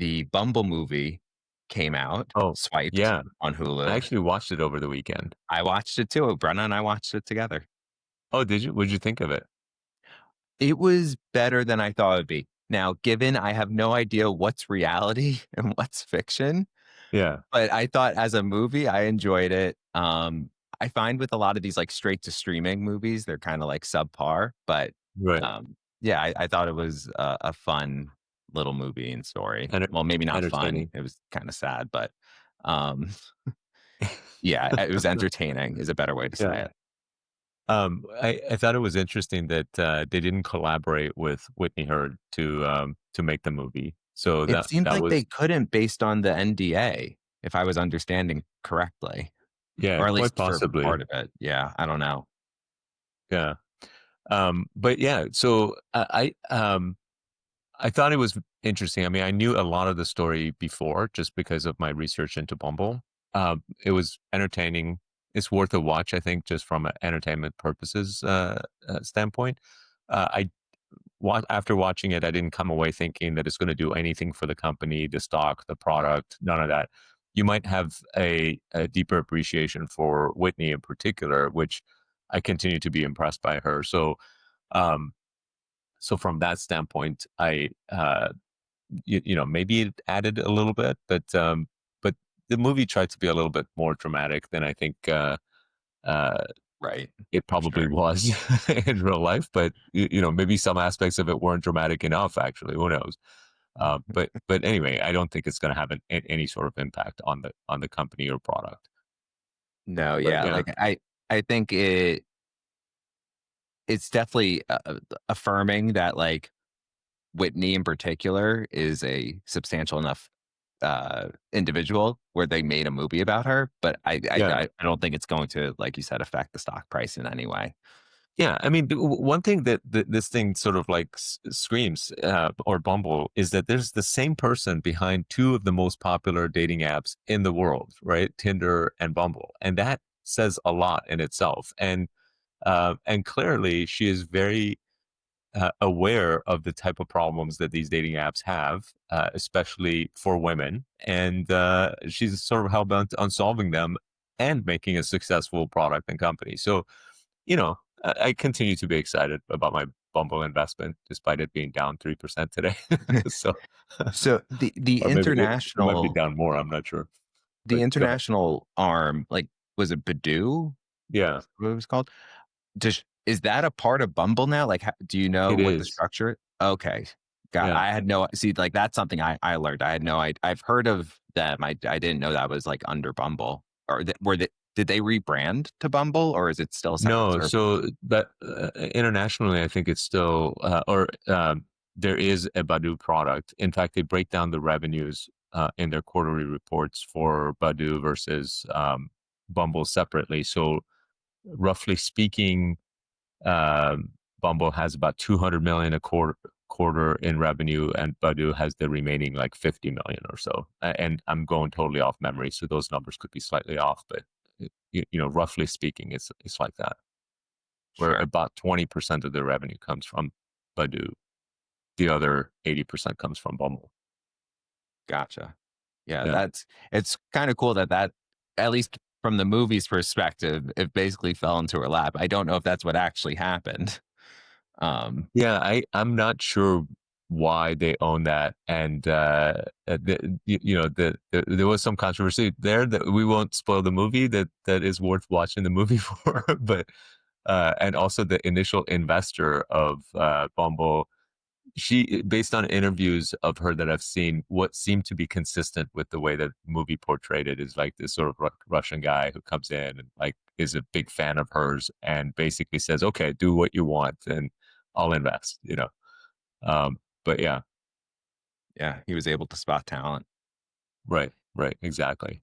the Bumble movie came out, Oh, Swiped yeah. on I Hulu. actually watched it over the weekend. I watched it too. Brenna and I watched it together. Oh, did you? What'd you think of it? It was better than I thought it would be. Now, given I have no idea what's reality and what's fiction, Yeah. but I thought as a movie, I enjoyed it. I find with a lot of these like straight to streaming movies, they're kind of like subpar. But Right. yeah, I thought it was a fun little movie and story. Enter Well, maybe not fun. entertaining. It was kind of sad, but um, yeah, it was entertaining. Is a better way to say Yeah. it. I thought it was interesting that, they didn't collaborate with Whitney Heard to make the movie. So It that seemed that like they was couldn't based on the NDA, if I was understanding correctly, yeah, or at quite least for possibly. part of it. Yeah, I don't know. Yeah. But yeah, so I thought it was interesting. I mean, I knew a lot of the story before just because of my research into Bumble. It was entertaining. It's worth a watch, I think, just from an entertainment purposes standpoint. I after watching it, I didn't come away thinking that it's going to do anything for the company, the stock, the product, none of that. You might have a deeper appreciation for Whitney in particular, which I continue to be impressed by her. Um, so from that standpoint, maybe it added a little bit, but the movie tried to be a little bit more dramatic than I think uh, Right. it For probably sure. was in real life. But maybe some aspects of it weren't dramatic enough. Actually, who knows? But anyway, I don't think it's going to have any sort of impact on the company or product. No, But yeah, yeah, like I think it's definitely affirming that like Whitney in particular is a substantial enough individual where they made a movie about her, but yeah. I don't think it's going to, like you said, affect the stock price in any way. Yeah, I mean, one thing that this thing sort of like screams, or Bumble, is that there's the same person behind two of the most popular dating apps in the world, right? Tinder and Bumble, and that says a lot in itself. And clearly, she is very aware of the type of problems that these dating apps have, especially for women, and she's sort of hell bent on solving them and making a successful product and company. So I continue to be excited about my Bumble investment, despite it being down 3% today. So, So or maybe it might be down more. I'm not sure. the But go ahead. international arm, like was it Badoo? Yeah, What it was called? Is that a part of Bumble now? Like, do you know it what the is. structure? Okay, got. Yeah. I had no see. Like that's something I learned. I had no. I've heard of them. I didn't know that was like under Bumble. Or were they? Did they rebrand to Bumble, or is it still a separate No, service? so but internationally, I think it's still, or there is a Badoo product. In fact, they break down the revenues in their quarterly reports for Badoo versus Bumble separately. So, roughly speaking, Bumble has about 200 million a quarter in revenue, and Badoo has the remaining like 50 million or so. And I'm going totally off memory, so those numbers could be slightly off, but roughly speaking, it's like that, where Sure, about 20% of the revenue comes from Badoo. The other 80% comes from Bumble. gotcha. Yeah, Yeah. it's kind of cool that at least from the movie's perspective, it basically fell into her lap. I don't know if that's what actually happened. Um, Yeah, I'm not sure why they own that, and there was some controversy there that we won't spoil the movie that is worth watching the movie for, but and also the initial investor of Bumble, she, based on interviews of her that I've seen, what seemed to be consistent with the way that the movie portrayed it is like this sort of Russian guy who comes in and like is a big fan of hers and basically says, "Okay, do what you want and I'll invest." But yeah, yeah, he was able to spot talent. right, right, exactly.